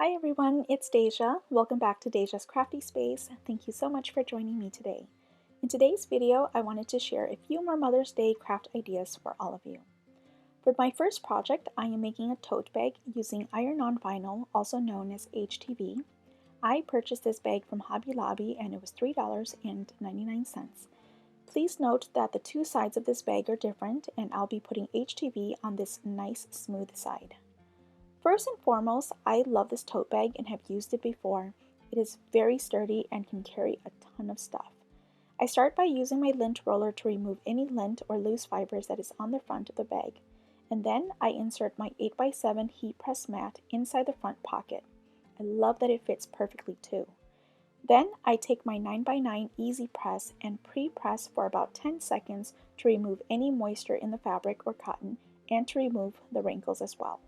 Hi everyone, it's Deja. Welcome back to Deja's Crafty Space. Thank you so much for joining me today. In today's video, I wanted to share a few more Mother's Day craft ideas for all of you. For my first project, I am making a tote bag using iron-on vinyl, also known as HTV. I purchased this bag from Hobby Lobby and it was $3.99. Please note that the two sides of this bag are different and I'll be putting HTV on this nice smooth side. First and foremost, I love this tote bag and have used it before. It is very sturdy and can carry a ton of stuff. I start by using my lint roller to remove any lint or loose fibers that is on the front of the bag. And then I insert my 8x7 heat press mat inside the front pocket. I love that it fits perfectly too. Then I take my 9x9 Easypress and pre-press for about 10 seconds to remove any moisture in the fabric or cotton and to remove the wrinkles as well.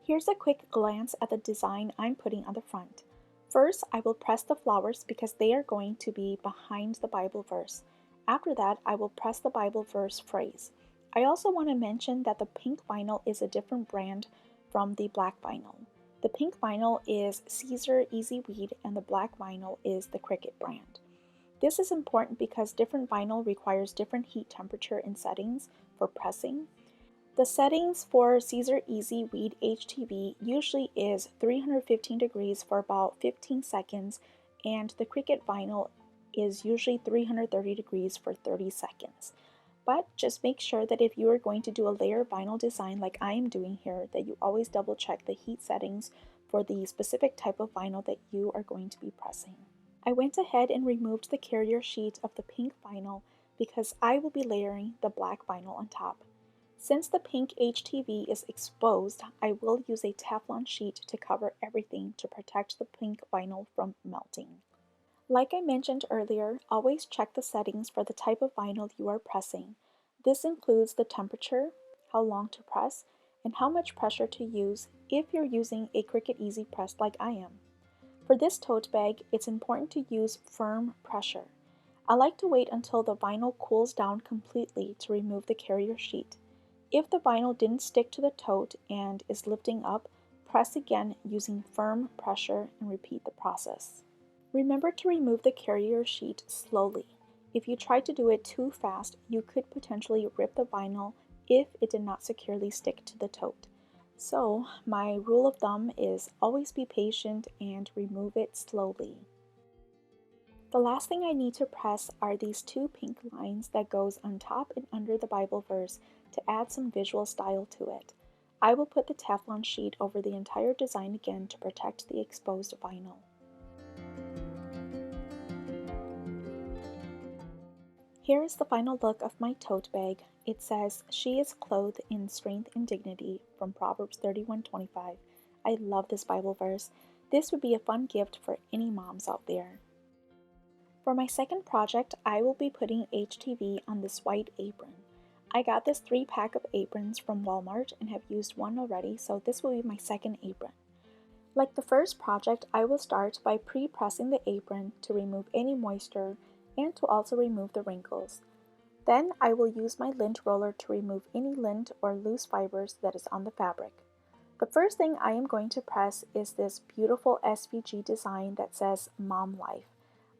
Here's a quick glance at the design I'm putting on the front. First, I will press the flowers because they are going to be behind the Bible verse. After that, I will press the Bible verse phrase. I also want to mention that the pink vinyl is a different brand from the black vinyl. The pink vinyl is Caesar Easy Weed and the black vinyl is the Cricut brand. This is important because different vinyl requires different heat temperature and settings for pressing. The settings for Caesar Easy Weed HTV usually is 315 degrees for about 15 seconds and the Cricut vinyl is usually 330 degrees for 30 seconds. But just make sure that if you are going to do a layer vinyl design like I am doing here, that you always double check the heat settings for the specific type of vinyl that you are going to be pressing. I went ahead and removed the carrier sheet of the pink vinyl because I will be layering the black vinyl on top. Since the pink HTV is exposed, I will use a Teflon sheet to cover everything to protect the pink vinyl from melting. Like I mentioned earlier, always check the settings for the type of vinyl you are pressing. This includes the temperature, how long to press, and how much pressure to use if you're using a Cricut Easypress like I am. For this tote bag, it's important to use firm pressure. I like to wait until the vinyl cools down completely to remove the carrier sheet. If the vinyl didn't stick to the tote and is lifting up, press again using firm pressure and repeat the process. Remember to remove the carrier sheet slowly. If you try to do it too fast, you could potentially rip the vinyl if it did not securely stick to the tote. So, my rule of thumb is always be patient and remove it slowly. The last thing I need to press are these two pink lines that goes on top and under the Bible verse to add some visual style to it. I will put the Teflon sheet over the entire design again to protect the exposed vinyl. Here is the final look of my tote bag. It says, "She is clothed in strength and dignity" from Proverbs 31:25. I love this Bible verse. This would be a fun gift for any moms out there. For my second project, I will be putting HTV on this white apron. I got this 3-pack of aprons from Walmart and have used one already, so this will be my second apron. Like the first project, I will start by pre-pressing the apron to remove any moisture and to also remove the wrinkles. Then I will use my lint roller to remove any lint or loose fibers that is on the fabric. The first thing I am going to press is this beautiful SVG design that says Mom Life.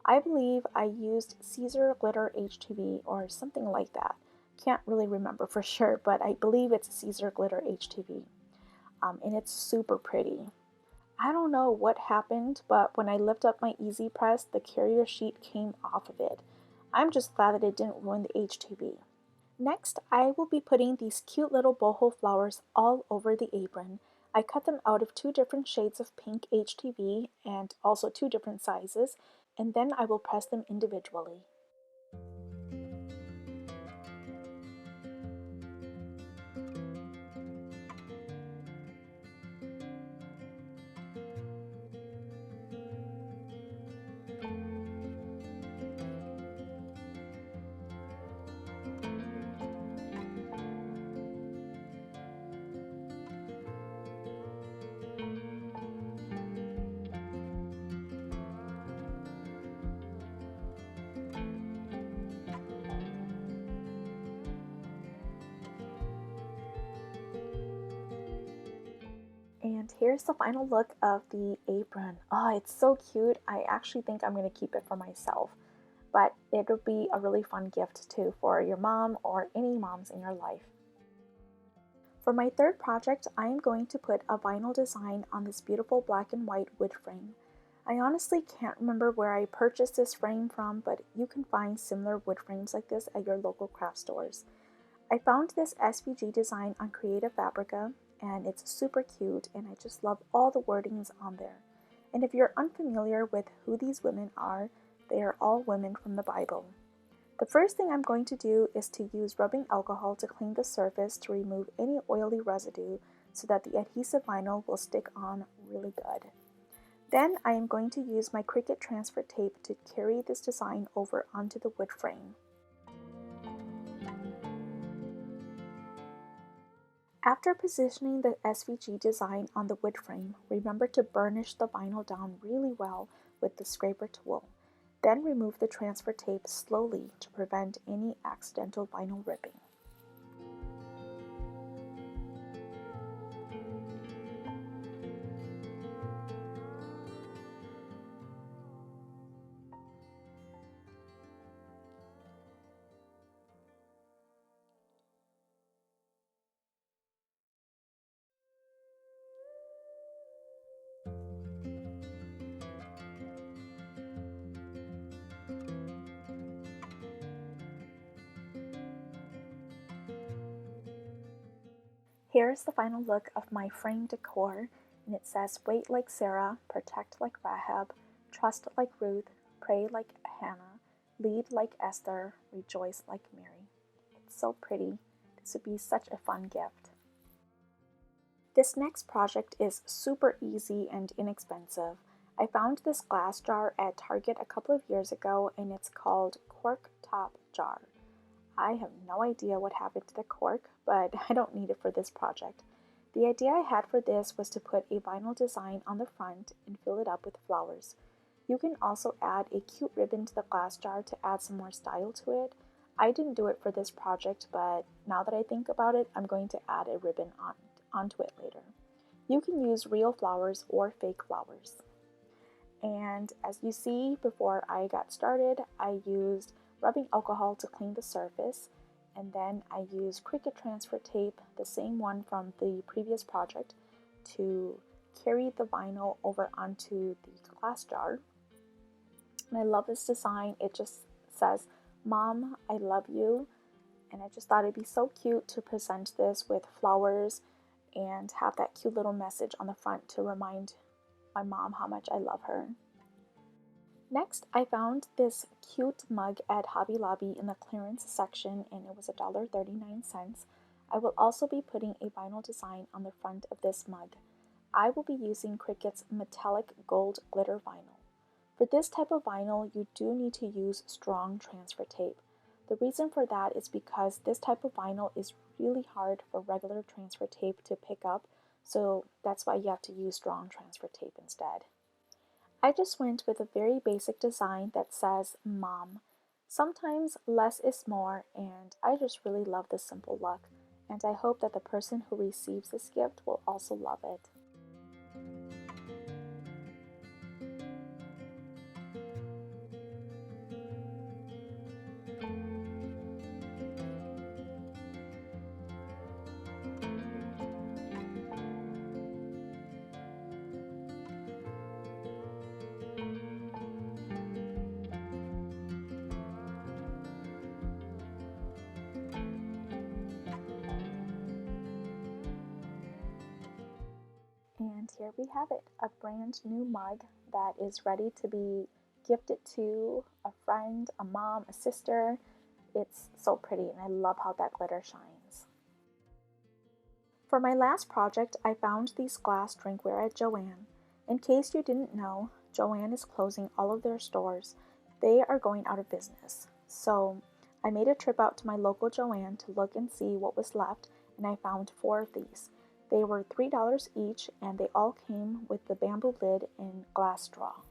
I believe I used Caesar Glitter HTV or something like that. Can't really remember for sure, but I believe it's Caesar Glitter HTV. And it's super pretty. I don't know what happened, but when I lift up my Easypress, the carrier sheet came off of it. I'm just glad that it didn't ruin the HTV. Next, I will be putting these cute little boho flowers all over the apron. I cut them out of 2 different shades of pink HTV and also 2 different sizes, and then I will press them individually. And here's the final look of the apron. Oh, it's so cute. I actually think I'm going to keep it for myself, but it'll be a really fun gift too for your mom or any moms in your life. For my third project, I am going to put a vinyl design on this beautiful black and white wood frame. I honestly can't remember where I purchased this frame from, but you can find similar wood frames like this at your local craft stores. I found this SVG design on Creative Fabrica, and it's super cute, and I just love all the wordings on there. And if you're unfamiliar with who these women are, they are all women from the Bible. The first thing I'm going to do is to use rubbing alcohol to clean the surface to remove any oily residue so that the adhesive vinyl will stick on really good. Then I am going to use my Cricut transfer tape to carry this design over onto the wood frame. After positioning the SVG design on the wood frame, remember to burnish the vinyl down really well with the scraper tool. Then remove the transfer tape slowly to prevent any accidental vinyl ripping. Here's the final look of my frame decor, and it says, "Wait like Sarah, protect like Rahab, trust like Ruth, pray like Hannah, lead like Esther, rejoice like Mary." It's so pretty. This would be such a fun gift. This next project is super easy and inexpensive. I found this glass jar at Target a couple of years ago, and it's called Cork Top Jar. I have no idea what happened to the cork, but I don't need it for this project. The idea I had for this was to put a vinyl design on the front and fill it up with flowers. You can also add a cute ribbon to the glass jar to add some more style to it. I didn't do it for this project, but now that I think about it, I'm going to add a ribbon onto it later. You can use real flowers or fake flowers. And as you see, before I got started, I used rubbing alcohol to clean the surface, and then I used Cricut transfer tape, the same one from the previous project, to carry the vinyl over onto the glass jar. And I love this design. It just says, "Mom, I love you," and I just thought it'd be so cute to present this with flowers and have that cute little message on the front to remind my mom how much I love her. Next, I found this cute mug at Hobby Lobby in the clearance section, and it was $1.39. I will also be putting a vinyl design on the front of this mug. I will be using Cricut's metallic gold glitter vinyl. For this type of vinyl, you do need to use strong transfer tape. The reason for that is because this type of vinyl is really hard for regular transfer tape to pick up, so that's why you have to use strong transfer tape instead. I just went with a very basic design that says "Mom." Sometimes less is more, and I just really love this simple look, and I hope that the person who receives this gift will also love it. And here we have it, a brand new mug that is ready to be gifted to a friend, a mom, a sister. It's so pretty, and I love how that glitter shines. For my last project, I found these glass drinkware at Joann. In case you didn't know, Joann is closing all of their stores. They are going out of business. So I made a trip out to my local Joann to look and see what was left, and I found 4 of these. They were $3 each, and they all came with the bamboo lid and glass straw.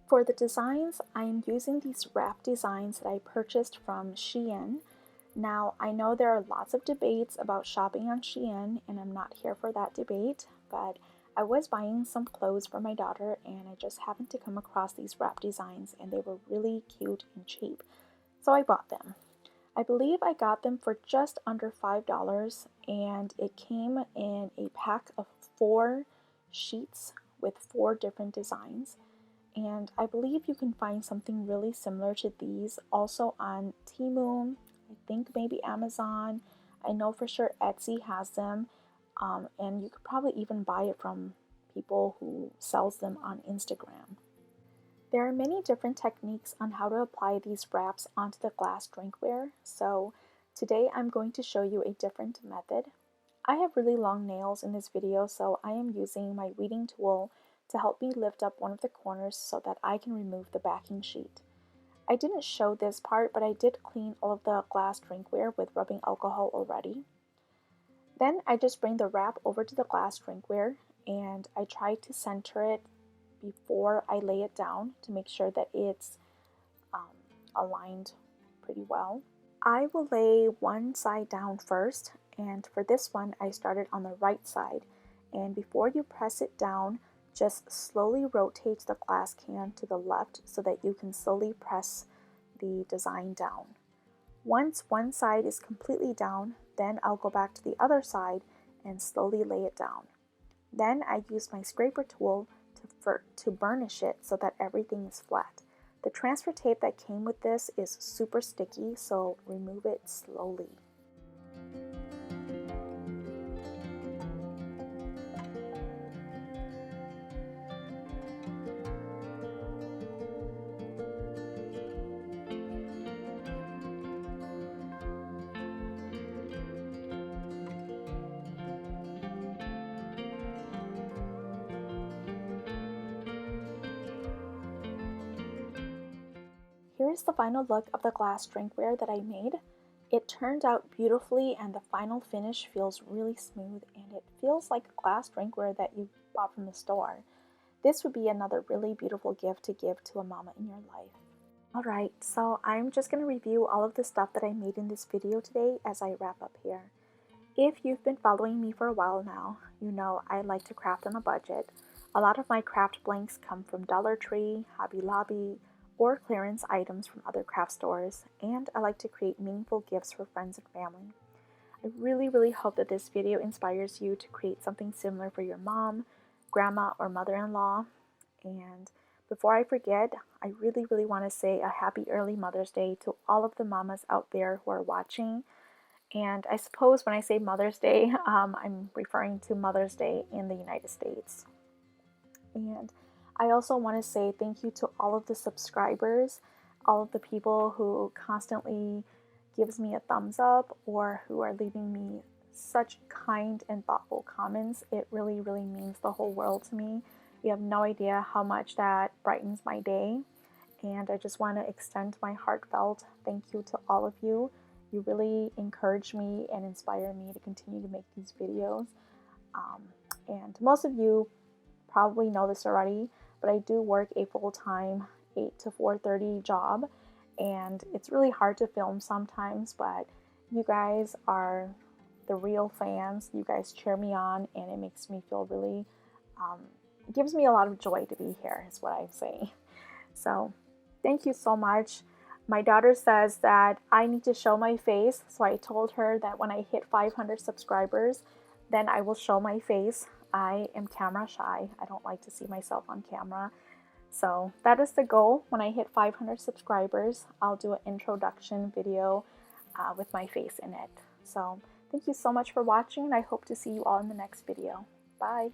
For the designs, I am using these wrap designs that I purchased from Shein. Now, I know there are lots of debates about shopping on Shein, and I'm not here for that debate, but I was buying some clothes for my daughter and I just happened to come across these wrap designs and they were really cute and cheap. So I bought them. I believe I got them for just under $5 and it came in a pack of 4 sheets with 4 different designs. And I believe you can find something really similar to these also on Temu, I think maybe Amazon. I know for sure Etsy has them, and you could probably even buy it from people who sells them on Instagram. There are many different techniques on how to apply these wraps onto the glass drinkware, so today I'm going to show you a different method. I have really long nails in this video, so I am using my weeding tool to help me lift up one of the corners so that I can remove the backing sheet. I didn't show this part, but I did clean all of the glass drinkware with rubbing alcohol already. Then I just bring the wrap over to the glass drinkware and I try to center it before I lay it down to make sure that it's aligned pretty well. I will lay one side down first, and for this one I started on the right side, and before you press it down, just slowly rotate the glass can to the left so that you can slowly press the design down. Once one side is completely down, then I'll go back to the other side and slowly lay it down. Then I use my scraper tool to burnish it so that everything is flat. The transfer tape that came with this is super sticky, so remove it slowly. Here's the final look of the glass drinkware that I made. It turned out beautifully and the final finish feels really smooth and it feels like glass drinkware that you bought from the store. This would be another really beautiful gift to give to a mama in your life. Alright, so I'm just going to review all of the stuff that I made in this video today as I wrap up here. If you've been following me for a while now, you know I like to craft on a budget. A lot of my craft blanks come from Dollar Tree, Hobby Lobby, or clearance items from other craft stores, and I like to create meaningful gifts for friends and family. I really hope that this video inspires you to create something similar for your mom, grandma, or mother-in-law. And before I forget, I really want to say a happy early Mother's Day to all of the mamas out there who are watching. And I suppose when I say Mother's Day, I'm referring to Mother's Day in the United States. And I also want to say thank you to all of the subscribers, all of the people who constantly gives me a thumbs up or who are leaving me such kind and thoughtful comments. It really means the whole world to me. You have no idea how much that brightens my day. And I just want to extend my heartfelt thank you to all of you. You really encourage me and inspire me to continue to make these videos. And most of you probably know this already, but I do work a full-time 8 to 4:30 job, and it's really hard to film sometimes, but you guys are the real fans. You guys cheer me on, and it makes me feel really, it gives me a lot of joy to be here, is what I'm saying. So thank you so much. My daughter says that I need to show my face, so I told her that when I hit 500 subscribers, then I will show my face. I am camera shy. I don't like to see myself on camera. So that is the goal. When I hit 500 subscribers, I'll do an introduction video with my face in it. So thank you so much for watching, and I hope to see you all in the next video. Bye.